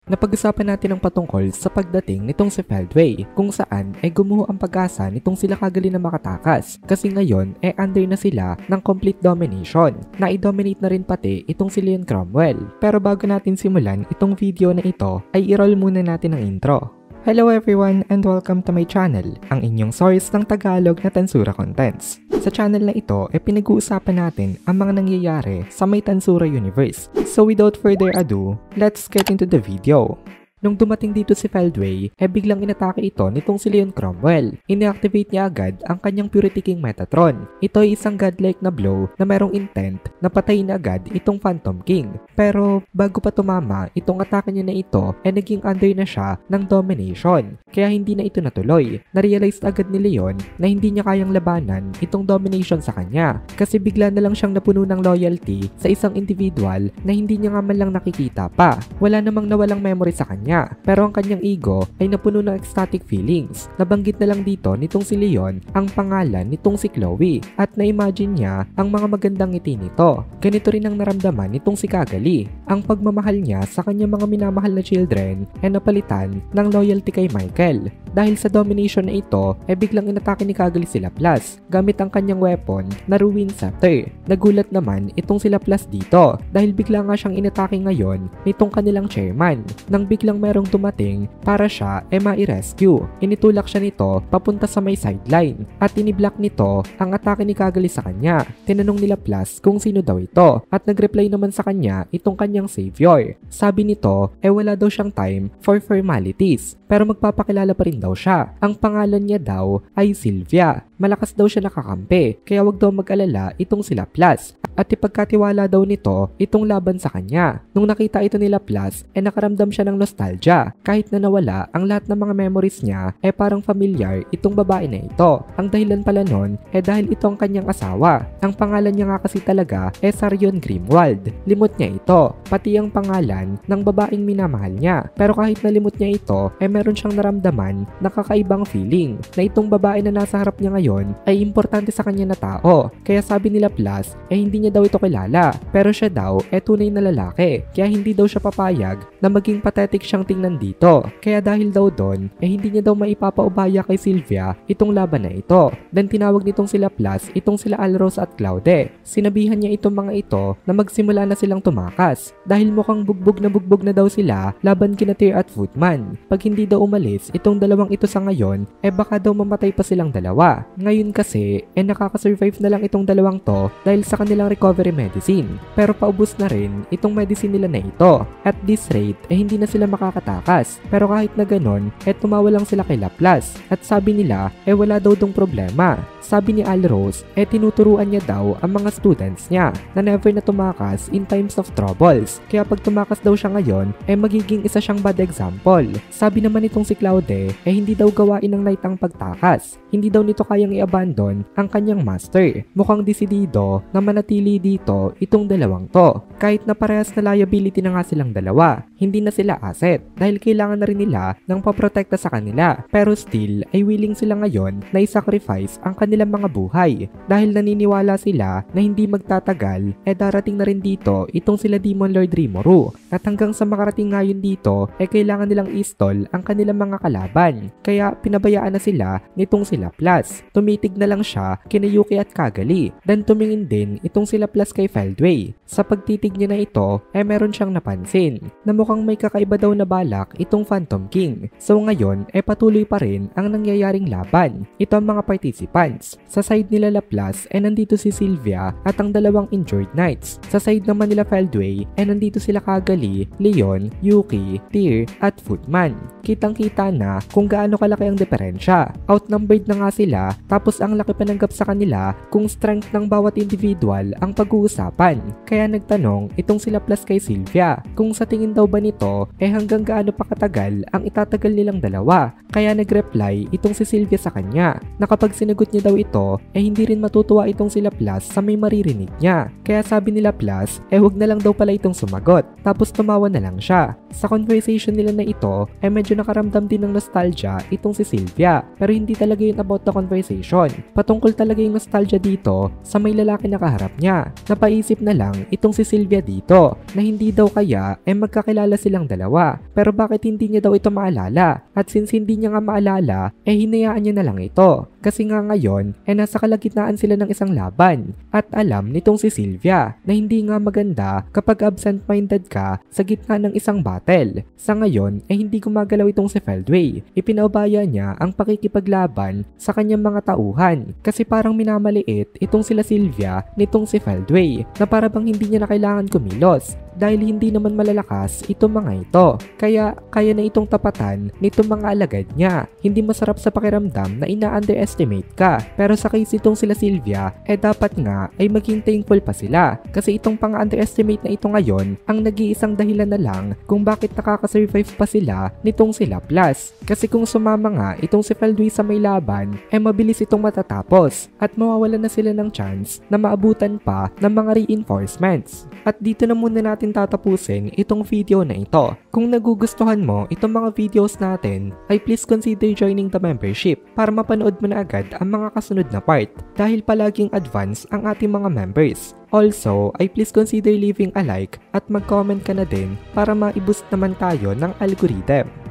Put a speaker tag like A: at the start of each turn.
A: Napag-usapan natin ang patungkol sa pagdating nitong si Feldway kung saan ay gumuho ang pag-asa nitong sila Kagali na makatakas kasi ngayon ay under na sila ng complete domination na i-dominate na rin pati itong si Leon Cromwell. Pero bago natin simulan itong video na ito ay i-roll muna natin ang intro. Hello everyone and welcome to my channel, ang inyong source ng Tagalog na Tansura Contents. Sa channel na ito ay pinag-uusapan natin ang mga nangyayari sa may Tansura Universe. So without further ado, let's get into the video. Nung dumating dito si Feldway, biglang inatake ito nitong si Leon Cromwell. Ini-activate niya agad ang kanyang Purity King Metatron. Ito ay isang godlike na blow na merong intent na patayin agad itong Phantom King. Pero bago pa tumama, itong atake niya na ito ay naging under na siya ng domination. Kaya hindi na ito natuloy. Narealize agad ni Leon na hindi niya kayang labanan itong domination sa kanya. Kasi bigla na lang siyang napuno ng loyalty sa isang individual na hindi niya nga man lang nakikita pa. Wala namang nawalang memory sa kanya. Pero ang kanyang ego ay napuno ng ecstatic feelings. Nabanggit na lang dito nitong si Leon ang pangalan nitong si Chloe at na-imagine niya ang mga magandang ngiti nito. Ganito rin ang naramdaman nitong si Kagali. Ang pagmamahal niya sa kanyang mga minamahal na children ay napalitan ng loyalty kay Michael. Dahil sa domination na ito ay biglang inatake ni Kagali si Laplace gamit ang kanyang weapon na Ruin Scepter. Nagulat naman itong si Laplace dito dahil bigla nga siyang inatake ngayon nitong kanilang chairman nang biglang merong dumating para siya ay mai-rescue. Initulak siya nito papunta sa may sideline at iniblock nito ang atake ni Kagali sa kanya. Tinanong ni Laplace kung sino daw ito at nagreply naman sa kanya itong kanyang savior. Sabi nito wala daw siyang time for formalities pero magpapakilala pa rin daw siya. Ang pangalan niya daw ay Sylvia. Malakas daw siya nakakampi kaya wag daw mag-alala itong si Laplace at ipagkatiwala daw nito itong laban sa kanya. Nung nakita ito ni Laplace nakaramdam siya ng nostalgia. Kahit na nawala ang lahat ng mga memories niya parang familiar itong babae na ito. Ang dahilan pala nun dahil ito ang kanyang asawa. Ang pangalan niya nga kasi talaga Sarion Grimwald. Limot niya ito, pati ang pangalan ng babaeng minamahal niya. Pero kahit nalimot niya ito meron siyang naramdaman na kakaibang feeling na itong babae na nasa harap niya ngayon ay importante sa kanya na tao. Kaya sabi ni Laplace hindi niya daw ito kilala pero siya daw tunay na lalaki kaya hindi daw siya papayag na maging pathetic siyang tingnan dito. Kaya dahil daw doon hindi niya daw maipapaubaya kay Sylvia itong laban na ito. Then tinawag nitong si Laplace itong sila Alros at Claude. Sinabihan niya itong mga ito na magsimula na silang tumakas dahil mukhang bugbog na daw sila laban kina Tyr at Footman. Pag hindi daw umalis itong dalawang ito sa ngayon baka daw mamatay pa silang dalawa. Ngayon kasi nakakasurvive na lang itong dalawang to dahil sa kanilang recovery medicine. Pero paubos na rin itong medicine nila na ito. At this rate hindi na sila makakatakas. Pero kahit na ganon tumawa lang sila kay Laplace at sabi nila wala daw dong problema. Sabi ni Alros tinuturuan niya daw ang mga students niya na never na tumakas in times of troubles. Kaya pag tumakas daw siya ngayon magiging isa siyang bad example. Sabi naman itong si Claude hindi daw gawain ng Knight ang pagtakas. Hindi daw nito kayang i-abandon ang kanyang master. Mukhang desidido na manatili dito itong dalawang to. Kahit na parehas na liability na nga silang dalawa, hindi na sila asset dahil kailangan na rin nila ng paprotekta sa kanila. Pero still ay willing sila ngayon na i-sacrifice ang kanilang mga buhay dahil naniniwala sila na hindi magtatagal darating na rin dito itong sila Demon Lord Rimuru at hanggang sa makarating ngayon dito kailangan nilang i-stall ang kanilang mga kalaban. Kaya pinabayaan na sila nitong si Laplace. Tumitig na lang siya kina Yuki at Kagali. Then tumingin din itong si Laplace kay Feldway. Sa pagtitig niya na ito meron siyang napansin na mukhang may kakaiba daw na balak itong Phantom King. So ngayon patuloy pa rin ang nangyayaring laban. Ito ang mga participants. Sa side nila Laplace nandito si Sylvia at ang dalawang injured knights. Sa side naman nila Feldway nandito sila Kagali, Leon, Yuki, Tyr at Footman. Kitang-kita na kung gaano kalaki ang diferensya. Outnumbered na nga sila tapos ang laki pa ng gap sa kanila kung strength ng bawat individual ang pag-uusapan. Kaya nagtanong itong si Laplace kay Sylvia kung sa tingin daw ba nito hanggang gaano pa katagal ang itatagal nilang dalawa. Kaya nagreply itong si Sylvia sa kanya na kapag sinagot niya daw ito hindi rin matutuwa itong si Laplace sa may maririnig niya. Kaya sabi ni Laplace wag na lang daw pala itong sumagot tapos tumawa na lang siya. Sa conversation nila na ito medyo nakaramdam din ng nostalgia itong si Sylvia pero hindi talaga yun about the conversation realization. Patungkol talaga yung nostalgia dito sa may lalaki na kaharap niya. Napaisip na lang itong si Sylvia dito na hindi daw kaya magkakilala silang dalawa. Pero bakit hindi niya daw ito maalala? At since hindi niya nga maalala, hinayaan niya na lang ito. Kasi nga ngayon, nasa kalagitnaan sila ng isang laban. At alam nitong si Sylvia na hindi nga maganda kapag absent-minded ka sa gitna ng isang battle. Sa ngayon, hindi gumagalaw itong si Feldway. Ipinaubaya niya ang pakikipaglaban sa kanyang mga tauhan. Kasi parang minamaliit itong sila Sylvia nitong si Feldway na para bang hindi niya na kailangan kumilos. Dahil hindi naman malalakas itong mga ito. Kaya kaya na itong tapatan nitong mga alagad niya. Hindi masarap sa pakiramdam na ina-underestimate ka. Pero sa case itong sila Sylvia, dapat nga ay maging thankful pa sila. Kasi itong pang-underestimate na ito ngayon ang nag-iisang dahilan na lang kung bakit nakakasurvive pa sila nitong sila Plus. Kasi kung sumama nga itong si Feldway sa may laban, mabilis itong matatapos at mawawalan na sila ng chance na maabutan pa ng mga reinforcements. At dito na muna natin tatapusin itong video na ito. Kung nagugustuhan mo itong mga videos natin, ay please consider joining the membership para mapanood mo na agad ang mga kasunod na part dahil palaging advance ang ating mga members. Also, ay please consider leaving a like at mag-comment ka na din para ma-boost naman tayo ng algorithm.